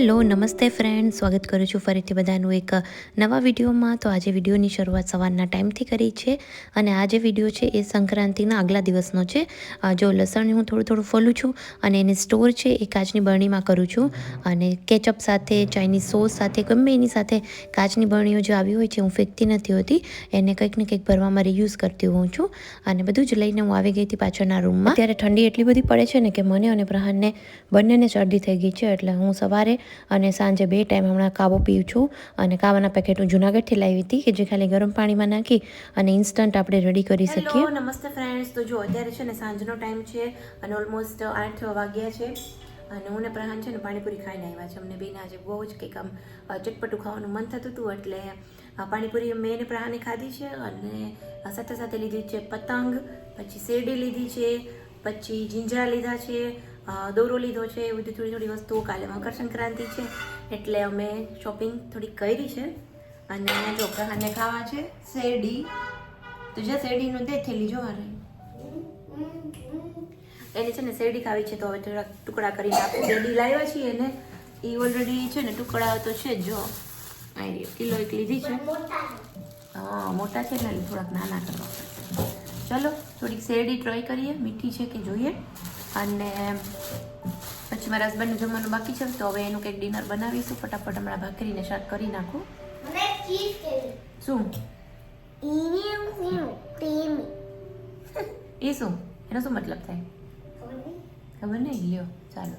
Hello નમસ્તે friend, સ્વાગત કરું છું ફરીથી બધાનું એક નવા વિડીયોમાં। તો આજે વિડીયોની શરૂઆત સવારના ટાઈમથી કરી છે અને આ જે વિડીયો છે એ સંક્રાંતિના આગલા દિવસનો છે। જો લસણ હું થોડું ફોલું છું અને એને સ્ટોર છે એ કાચની બરણીમાં કરું છું અને કેચઅપ સાથે, ચાઇનીઝ સોસ સાથે, ગમે એની સાથે કાચની બરણીઓ જે આવી હોય છે હું ફેંકતી નથી હોતી, એને કંઈક ને કંઈક ભરવામાં રિયુઝ કરતી હોઉં છું અને બધું જ લઈને હું આવી ગઈ હતી પાછળના રૂમમાં। અત્યારે ઠંડી એટલી બધી પડે છે ને કે મને અને પ્રહાનને બંનેને શરદી થઈ ગઈ છે, એટલે હું સવારે અને સાંજે બે ટાઈમ હમણાં કાવો પીઉં છું અને કાવાના પેકેટ હું જૂનાગઢથી લાવી હતી કે જે ખાલી ગરમ પાણીમાં નાખી અને ઇન્સ્ટન્ટ આપણે રેડી કરી શકીએ। હેલો નમસ્તે ફ્રેન્ડ્સ, તો જો અત્યારે છે ને સાંજનો ટાઈમ છે અને ઓલમોસ્ટ 8 વાગ્યા છે અને હું ને પ્રહાન છે ને પાણીપુરી ખાઈને આવ્યા છે। અમને બેને આજે બહુ જ કંઈક આમ ચટપટું ખાવાનું મન થતું હતું એટલે પાણીપુરી મેં ને પ્રહાને ખાધી છે અને સાથે સાથે લીધી છે પતંગ, પછી શેરડી લીધી છે, પછી જીંજરા લીધા છે, દોરો લીધો છે, એ બધી થોડી વસ્તુઓ। કાલે મકર સંક્રાંતિ છે એટલે અમે શોપિંગ થોડી કરી છે અને જો પ્રહાને ખાવા છે શેરડી, તો જે શેરડીનું દે થેલી જો હારે એને છે ને શેરડી ખાવી છે, તો હવે થોડાક ટુકડા કરીને આપણે શેરડી લાવ્યા છીએ ને એ ઓલરેડી છે ને ટુકડા તો છે જ, જો આ કિલો એક લીધી છે। હા મોટા છે ને થોડાક નાના કરવા પડશે। ચલો થોડીક શેરડી ટ્રાય કરીએ, મીઠી છે કે જોઈએ। અને પછી મારા હસબન્ડનું જમવાનું બાકી છે તો હવે એનું કંઈક ડિનર બનાવીશું ફટાફટ। હમણાં ભાખરીને શાક કરી નાખું। શું એ શું, એનો શું મતલબ થાય ખબર નહીં, લ્યો ચાલો।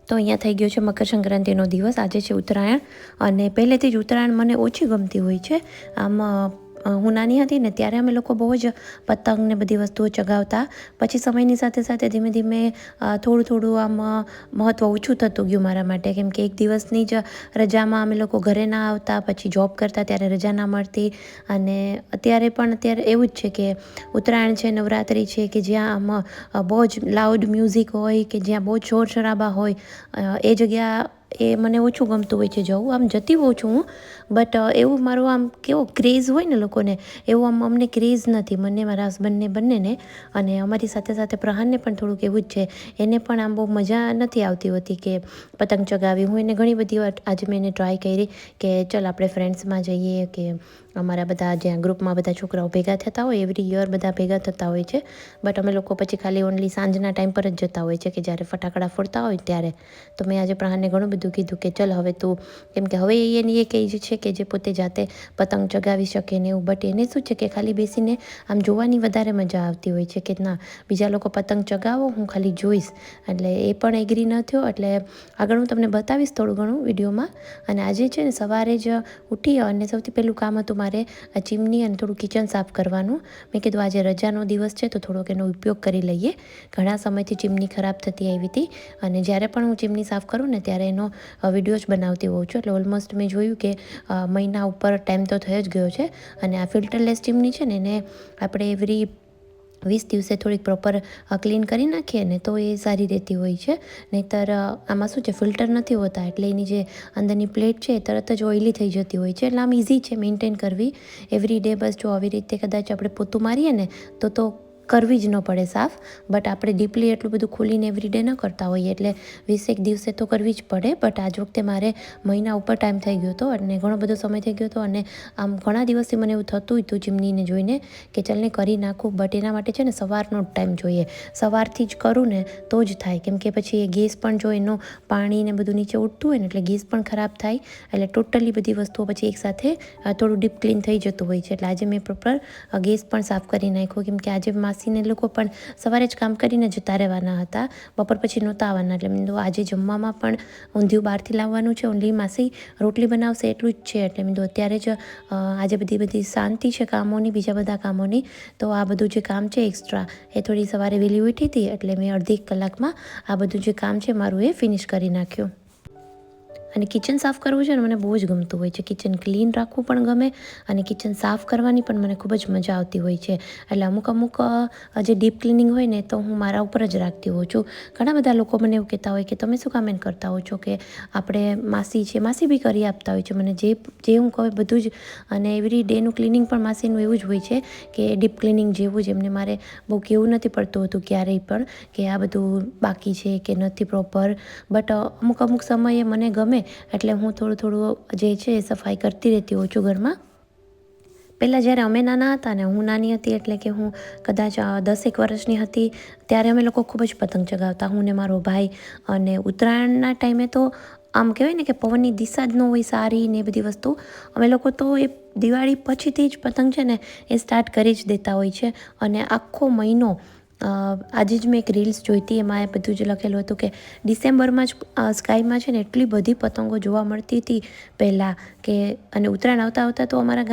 તો અહીંયા થઈ ગયો છે મકર સંક્રાંતિનો દિવસ, આજે છે ઉત્તરાયણ અને પહેલેથી જ ઉત્તરાયણ મને ઓછી ગમતી હોય છે। આમ હું નાની હતી ને ત્યારે અમે લોકો બહુ જ પતંગ ને બધી વસ્તુઓ ચગાવતા, પછી સમયની સાથે સાથે ધીમે ધીમે થોડું આમ મહત્ત્વ ઓછું થતું ગયું મારા માટે, કેમ કે એક દિવસની જ રજામાં અમે લોકો ઘરે ના આવતા, પછી જોબ કરતા ત્યારે રજા ના મળતી અને અત્યારે એવું જ છે કે ઉત્તરાયણ છે, નવરાત્રિ છે કે જ્યાં આમ બહુ જ લાઉડ મ્યુઝિક હોય કે જ્યાં બહુ જ શોર શરાબા હોય, એ જગ્યા એ મને ઓછું ગમતું હોય છે જવું। આમ જતી હોઉં છું હું, બટ એવું મારું આમ કેવો ક્રેઝ હોય ને લોકોને, એવું આમ અમને ક્રેઝ નથી, મને, મારા હસબન્ડને બંનેને અને અમારી સાથે સાથે પ્રહાનને પણ થોડુંક એવું જ છે। એને પણ આમ બહુ મજા નથી આવતી હોતી કે પતંગ ચગાવી। હું એને ઘણી બધી વાર આજે મેં એને ટ્રાય કરી કે ચાલ આપણે ફ્રેન્ડ્સમાં જઈએ, કે અમારા બધા જ્યાં ગ્રુપમાં બધા છોકરાઓ ભેગા થતા હોય, એવરી યર બધા ભેગા થતા હોય છે, બટ અમે લોકો પછી ખાલી ઓનલી સાંજના ટાઈમ પર જ જતા હોય છે કે જ્યારે ફટાકડા ફોડતા હોય ત્યારે। તો મેં આજે પ્રહાનને ઘણું બધું કીધું કે ચલ હવે તું, કેમ કે હવે એની એક એજ છે કે જે પોતે જાતે પતંગ ચગાવી શકે ને એવું, બટ એને શું છે કે ખાલી બેસીને આમ જોવાની વધારે મજા આવતી હોય છે કે ના બીજા લોકો પતંગ ચગાવો, હું ખાલી જોઈશ, એટલે એ પણ એગ્રી ન થયો। એટલે આગળ હું તમને બતાવીશ થોડું ઘણું વિડીયોમાં। અને આજે છે ને સવારે જ ઉઠી અને સૌથી પહેલું કામ હતું મારે આ ચીમની અને થોડું કિચન સાફ કરવાનું। મેં કીધું આજે રજાનો દિવસ છે તો થોડોક એનો ઉપયોગ કરી લઈએ, ઘણા સમયથી ચીમની ખરાબ થતી આવી હતી અને જ્યારે પણ હું ચીમની સાફ કરું ને ત્યારે એનો વિડીયો જ બનાવતી હોઉં છું। એટલે ઓલમોસ્ટ મેં જોયું કે મહિના ઉપર ટાઈમ તો થઈ જ ગયો છે અને આ ફિલ્ટરલેસ ચીમની છે ને એને આપણે એવરી 20 દિવસે થોડીક પ્રોપર ક્લીન કરી નાખીએ ને તો એ સારી રહેતી હોય છે, નહીંતર આમાં શું છે ફિલ્ટર નથી હોતા એટલે એની જે અંદરની પ્લેટ છે એ તરત જ ઓઇલી થઈ જતી હોય છે। એટલે આમ ઇઝી છે મેન્ટેન કરવી એવરી ડે। બસ જો આવી રીતે કદાચ આપણે પોતું મારીએ ને તો કરવી જ ન પડે સાફ, બટ આપણે ડીપલી એટલું બધું ખોલીને એવરીડે ન કરતા હોઈએ એટલે 20 દિવસે તો કરવી જ પડે। બટ આજ વખતે મારે મહિના ઉપર ટાઈમ થઈ ગયો હતો અને ઘણો બધો સમય થઈ ગયો હતો અને આમ ઘણા દિવસથી મને એવું થતું હતું ચીમનીને જોઈને કે ચાલને કરી નાખું, બટ એના માટે છે ને સવારનો ટાઈમ જોઈએ, સવારથી જ કરું ને તો જ થાય, કેમ કે પછી એ ગેસ પણ જો એનું પાણી ને બધું નીચે ઉઠતું હોય ને એટલે ગેસ પણ ખરાબ થાય, એટલે ટોટલી બધી વસ્તુઓ પછી એકસાથે થોડું ડીપ ક્લીન થઈ જતું હોય છે। એટલે આજે મેં પ્રોપર ગેસ પણ સાફ કરી નાખ્યો, કેમ કે આજે માસીને લોકો પણ સવારે જ કામ કરીને જતા રહેવાના હતા, બપોર પછી નહોતા આવવાના, એટલે મેં કીધું આજે જમવામાં પણ ઊંધિયું બહારથી લાવવાનું છે, ઓનલી માસી રોટલી બનાવશે એટલું જ છે, એટલે મેં કીધું અત્યારે જ આજે બધી શાંતિ છે કામોની, બીજા બધા કામોની, તો આ બધું જે કામ છે એક્સ્ટ્રા એ થોડી સવારે વહેલી ઉઠી હતી એટલે મેં અડધી કલાકમાં આ બધું જે કામ છે મારું એ ફિનિશ કરી નાખ્યું। અને કિચન સાફ કરવું છે ને મને બહુ જ ગમતું હોય છે. કિચન ક્લીન રાખવું પણ ગમે અને કિચન સાફ કરવાની પણ મને ખૂબ જ મજા આવતી હોય છે. એટલે અમુક જે ડીપ ક્લિનિંગ હોય ને તો હું મારા ઉપર જ રાખતી હોઉં છું. ઘણા બધા લોકો મને એવું કહેતા હોય કે તમે શું કામ કરતા હો છો, કે આપણે માસી છે, માસી બી કરી આપતા હોય છે મને જે હું કહું બધું જ. અને એવરી ડેનું ક્લિનિંગ પણ માસીનું એવું જ હોય છે કે ડીપ ક્લિનિંગ જેવું જ. એમને મારે બહુ કહેવું નથી પડતું હતું ક્યારેય પણ કે આ બધું બાકી છે કે નથી પ્રોપર. બટ અમુક સમયે મને ગમે એટલે હું થોડું જે છે એ સફાઈ કરતી રહેતી હોઉં છું ઘરમાં. પહેલાં જ્યારે અમે નાના હતા ને, હું નાની હતી એટલે કે હું કદાચ 10 વર્ષની હતી, ત્યારે અમે લોકો ખૂબ જ પતંગ ચગાવતા, હું ને મારો ભાઈ. અને ઉત્તરાયણના ટાઈમે તો આમ કહેવાય ને કે પવનની દિશા જ ન હોય સારી ને એ બધી વસ્તુ. અમે લોકો તો એ દિવાળી પછીથી જ પતંગ છે ને એ સ્ટાર્ટ કરી જ દેતા હોય છે. અને આખો મહિનો આજે જ મેં એક રીલ્સ જોઈ હતી, એમાં એ બધું જ લખેલું હતું કે ડિસેમ્બરમાં જ સ્કાયમાં છે ને એટલી બધી પતંગો જોવા મળતી હતી પહેલાં કે. અને ઉત્તરાયણ આવતા તો અમારા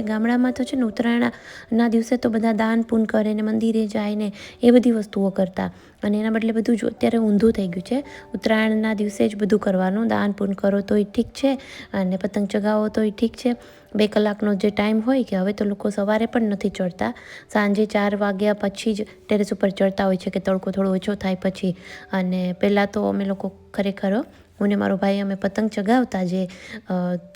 ગામડામાં તો છે ને ઉત્તરાયણના દિવસે તો બધા દાન પૂન કરે ને મંદિરે જાય ને એ બધી વસ્તુઓ કરતા. અને એના બદલે બધું જ અત્યારે ઊંધું થઈ ગયું છે. ઉત્તરાયણના દિવસે જ બધું કરવાનું, દાન પૂન કરો તોય ઠીક છે અને પતંગ ચગાવો તોય ઠીક છે. 2 કલાકનો જે ટાઈમ હોય કે હવે તો લોકો સવારે પણ નથી ચડતા, સાંજે 4 વાગ્યા પછી જ ટેરેસ ઉપર ચડતા હોય છે કે તડકો થોડો ઓછો થાય પછી. અને પહેલાં તો અમે લોકો ખરેખર હું ને મારો ભાઈ અમે પતંગ ચગાવતા, જે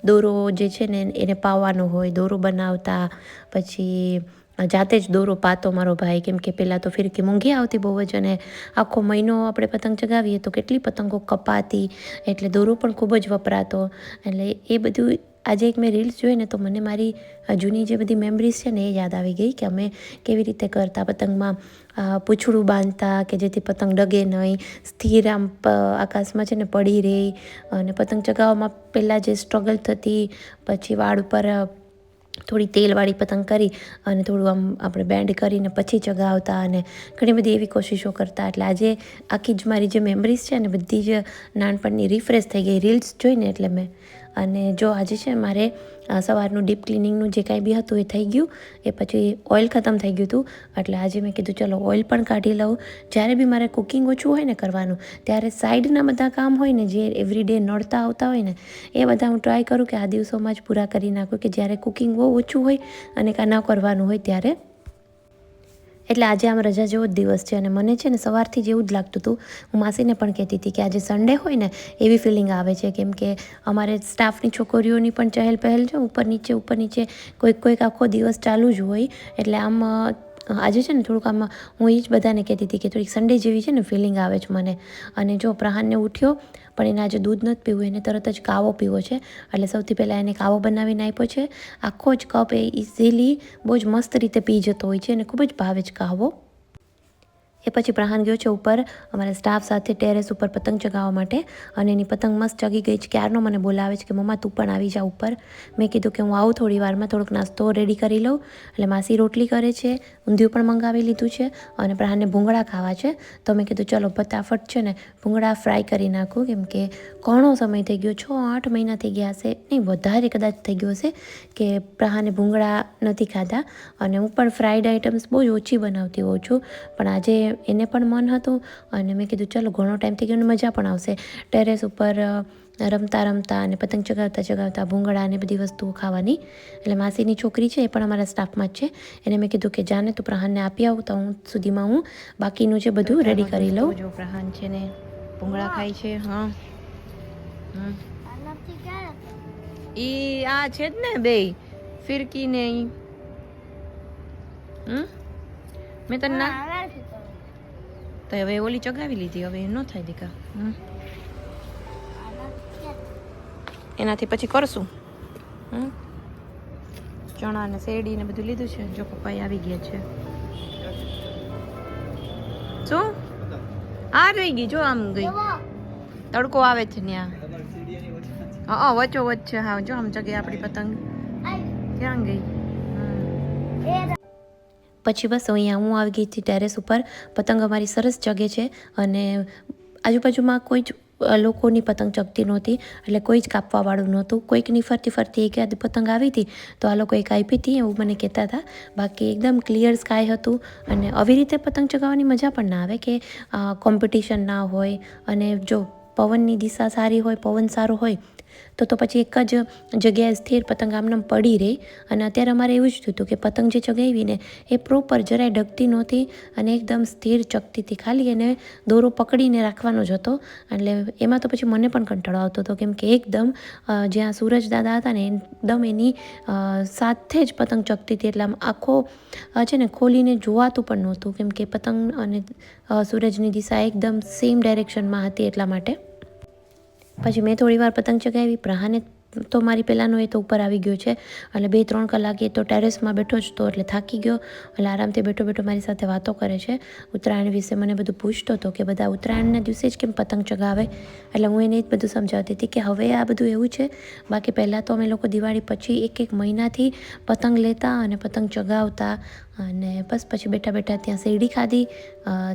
દોરો જે છે ને એને પાવાનો હોય, દોરો બનાવતા. પછી જાતે જ દોરો પાતો મારો ભાઈ, કેમ કે પહેલાં તો ફિરકી મોંઘી આવતી બહુ જ. અને આખો મહિનો આપણે પતંગ ચગાવીએ તો કેટલી પતંગો કપાતી, એટલે દોરો પણ ખૂબ જ વપરાતો. એટલે એ બધું આજે એક મેં રીલ્સ જોઈ ને તો મને મારી જૂની જે બધી મેમરીઝ છે ને એ યાદ આવી ગઈ કે અમે કેવી રીતે કરતા. પતંગમાં પૂંછડું બાંધતા કે જેથી પતંગ ડગે નહીં, સ્થિર આમ આકાશમાં છે ને પડી રહે. અને પતંગ ચગાવવામાં પહેલાં જે સ્ટ્રગલ થતી, પછી વાળ ઉપર થોડી તેલવાળી પતંગ કરી અને થોડું આમ આપણે બેન્ડ કરીને પછી ચગાવતા. અને ઘણી બધી એવી કોશિશો કરતા. એટલે આજે આખી જ મારી જે મેમરીઝ છે ને બધી જ નાનપણની રિફ્રેશ થઈ ગઈ રીલ્સ જોઈને. એટલે મેં અને જો આજે છે મારે સવારનું ડીપ ક્લિનિંગનું જે કાંઈ બી હતું એ થઈ ગયું. એ પછી ઓઇલ ખતમ થઈ ગયું હતું, એટલે આજે મેં કીધું ચલો ઓઇલ પણ કાઢી લઉં. જ્યારે બી મારે કુકિંગ ઓછું હોય ને કરવાનું, ત્યારે સાઈડના બધા કામ હોય ને જે એવરીડે નડતા આવતા હોય ને એ બધા હું ટ્રાય કરું કે આ દિવસોમાં જ પૂરા કરી નાખું, કે જ્યારે કુકિંગ બહુ ઓછું હોય અને કાં ન કરવાનું હોય ત્યારે. એટલે આજે આમ રજા જેવો જ દિવસ છે. અને મને છે ને સવારથી જ એવું જ લાગતું હતું, હું માસીને પણ કહેતી હતી કે આજે સન્ડે હોય ને એવી ફિલિંગ આવે છે. કેમ કે અમારે સ્ટાફની છોકરીઓની પણ ચહેલ પહેલ છે, ઉપર નીચે કોઈક આખો દિવસ ચાલુ જ હોય. એટલે આમ આજે છે ને થોડુંક આમ હું એ જ બધાને કહેતી હતી કે થોડીક સન્ડે જેવી છે ને ફિલિંગ આવે છે મને. અને જો પ્રહાનને ઉઠ્યો પણ એને આજે દૂધ નથી પીવું, એને તરત જ કાવો પીવો છે. એટલે સૌથી પહેલાં એને કાવો બનાવીને આપ્યો છે. આખો જ કપ એ ઇઝીલી બહુ જ મસ્ત રીતે પી જતો હોય છે અને ખૂબ જ ભાવે છે કાવો. એ પછી પ્રહાન ગયો છે ઉપર અમારા સ્ટાફ સાથે ટેરેસ ઉપર પતંગ ચગાવવા માટે. અને એની પતંગ મસ્ત ચગી ગઈ છે. ક્યારનો મને બોલાવે છે કે મમ્મા તું પણ આવી જા ઉપર. મેં કીધું કે હું આવું થોડી વારમાં, થોડોક નાસ્તો રેડી કરી લઉં. એટલે માસી રોટલી કરે છે, ઊંધિયું પણ મંગાવી લીધું છે અને પ્રહાનને ભૂંગળા ખાવા છે. તો મેં કીધું ચલો ફટાફટ છે ને ભૂંગળા ફ્રાય કરી નાખું, કેમ કે ઘણો સમય થઈ ગયો, 6-8 મહિના થઈ ગયા હશે, નહીં વધારે કદાચ થઈ ગયો હશે કે પ્રહાને ભૂંગળા નથી ખાધા. અને હું પણ ફ્રાઈડ આઇટમ્સ બહુ જ ઓછી બનાવતી હોઉં છું, પણ આજે એને પણ મન હતું અને મેં કીધું ચલો ઘણો ટાઈમ થઈ ગયો અને મજા પણ આવશે ટેરેસ ઉપર રમતા અને પતંગ ચગાવતા ભૂંગળા અને બધી વસ્તુઓ ખાવાની. એટલે માસીની છોકરી છે એ પણ અમારા સ્ટાફમાં જ છે. એને મેં કીધું કે જાને તું પ્રહાનને આપી આવું, તો હું સુધીમાં હું બાકીનું જે બધું રેડી કરી લઉં. જો પ્રહાન છે ને ભૂંગળા ખાય છે. હા ઈ આ છે જ ને બે ફિરકી ને ઈ મેં તને ના તો હવે ઓલી ચગાવી લીધી, હવે ન થાય દીકા. એનાથી પછી કરશું. ચણા ને શેરડી ને બધું લીધું છે. જો પપ્પાએ આવી ગયા છે. શું આ રહી ગઈ, જો આમ ગઈ, તડકો આવે છે ત્યાં. વચ્ચો વચ્ચે. હા જો આમ જગ્યા આપણી પતંગ ક્યાં ગઈ. પછી બસ અહીંયા હું આવી ગઈ હતી ટેરેસ ઉપર. પતંગ અમારી સરસ જગે છે અને આજુબાજુમાં કોઈ જ લોકોની પતંગ ચગતી નહોતી, એટલે કોઈ જ કાપવાવાળું નહોતું. કોઈકની ફરતી એકાદ પતંગ આવી હતી તો આ લોકોએ કાપી હતી એવું મને કહેતા હતા. બાકી એકદમ ક્લિયર સ્કાય હતું. અને આવી રીતે પતંગ ચગાવવાની મજા પણ ના આવે કે કોમ્પિટિશન ના હોય. અને જો પવનની દિશા સારી હોય, પવન સારો હોય તો પછી એક જ જગ્યાએ સ્થિર પતંગ આમનામ પડી રહી. અને અત્યારે અમારે એવું જ થયું હતું કે પતંગ જે ચગાવીને એ પ્રોપર જરાય ડગતી નહોતી અને એકદમ સ્થિર ચગતી હતી. ખાલી એને દોરો પકડીને રાખવાનો જ હતો. એટલે એમાં તો પછી મને પણ કંટાળો આવતો હતો, કેમ કે એકદમ જ્યાં સૂરજ દાદા હતા ને એકદમ એની સાથે જ પતંગ ચગતી હતી. એટલે આમ આખો છે ને ખોલીને જોવાતું પણ નહોતું, કેમ કે પતંગ અને સૂરજની દિશા એકદમ સેમ ડાયરેક્શનમાં હતી. એટલા માટે પછી મેં થોડી વાર પતંગ ચગાવી. પ્રહાને તો મારી પહેલાંનો એ તો ઉપર આવી ગયો છે, એટલે 2-3 કલાક એ તો ટેરેસમાં બેઠો જ તો એટલે થાકી ગયો. એટલે આરામથી બેઠો મારી સાથે વાતો કરે છે. ઉત્તરાયણ વિશે મને બધું પૂછતો હતો કે બધા ઉત્તરાયણના દિવસે જ કેમ પતંગ ચગાવે. એટલે હું એને જ બધું સમજાવતી હતી કે હવે આ બધું એવું છે. બાકી પહેલાં તો અમે લોકો દિવાળી પછી 1 મહિનાથી પતંગ લેતા અને પતંગ ચગાવતા. અને બસ પછી બેઠા ત્યાં શેરડી ખાધી,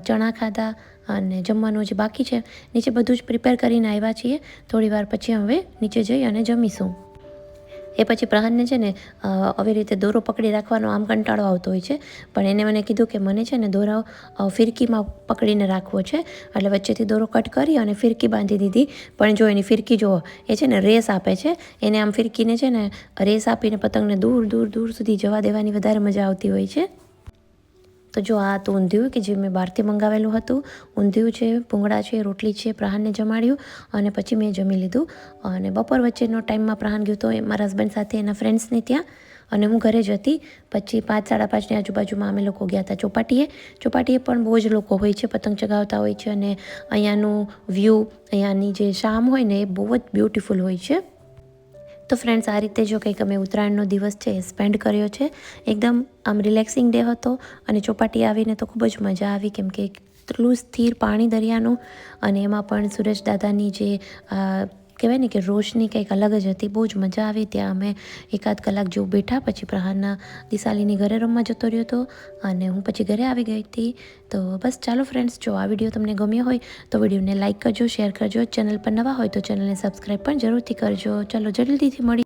ચણા ખાધા અને જમવાનું જે બાકી છે નીચે બધું જ પ્રિપેર કરીને આવ્યા છીએ. થોડી વાર પછી હવે નીચે જઈ અને જમીશું. એ પછી પ્રહાનને છે ને આવી રીતે દોરો પકડી રાખવાનો આમ કંટાળો આવતો હોય છે, પણ એને મને કીધું કે મને છે ને દોરો ફિરકીમાં પકડીને રાખવો છે. એટલે વચ્ચેથી દોરો કટ કરી અને ફિરકી બાંધી દીધી. પણ જો એની ફિરકી જો એ છે ને રેસ આપે છે. એને આમ ફિરકીને છે ને રેસ આપીને પતંગને દૂર સુધી જવા દેવાની વધારે મજા આવતી હોય છે. તો જો આ તો ઊંધિયું કે જે મેં બહારથી મંગાવેલું હતું. ઊંધિયું છે, ભૂંગળા છે, રોટલી છે. પ્રહાનને જમાડ્યું અને પછી મેં જમી લીધું. અને બપોર વચ્ચેનો ટાઈમમાં પ્રહાન ગયો તો મારા હસબન્ડ સાથે એના ફ્રેન્ડ્સને ત્યાં, અને હું ઘરે જ હતી. પછી 5-5:30ની આજુબાજુમાં અમે લોકો ગયા હતા ચોપાટીએ. ચોપાટીએ પણ બહુ જ લોકો હોય છે, પતંગ ચગાવતા હોય છે. અને અહીંયાનું વ્યૂ, અહીંયાની જે શામ હોય ને એ બહુ જ બ્યુટિફુલ હોય છે. તો ફ્રેન્ડ્સ, આ રીતે જો કંઈક અમે ઉત્તરાયણનો દિવસ છે એ સ્પેન્ડ કર્યો છે. એકદમ આમ રિલેક્સિંગ ડે હતો. અને ચોપાટી આવીને તો ખૂબ જ મજા આવી, કેમ કે એટલું સ્થિર પાણી દરિયાનું, અને એમાં પણ સૂરજ દાદાની જે કહેવાય ને કે રોશની કંઈક અલગ જ હતી. બહુ જ મજા આવી. ત્યાં અમે 1-8 કલાક જેવું બેઠા. પછી પ્રહારના દિશાલીની ઘરે રમવા જતો રહ્યો હતો અને હું પછી ઘરે આવી ગઈ હતી. તો બસ ચાલો ફ્રેન્ડ્સ, જો આ વિડીયો તમને ગમ્યો હોય તો વિડીયોને લાઇક કરજો, શેર કરજો. ચેનલ પર નવા હોય તો ચેનલને સબસ્ક્રાઈબ પણ જરૂરથી કરજો. ચાલો જલ્દીથી મળી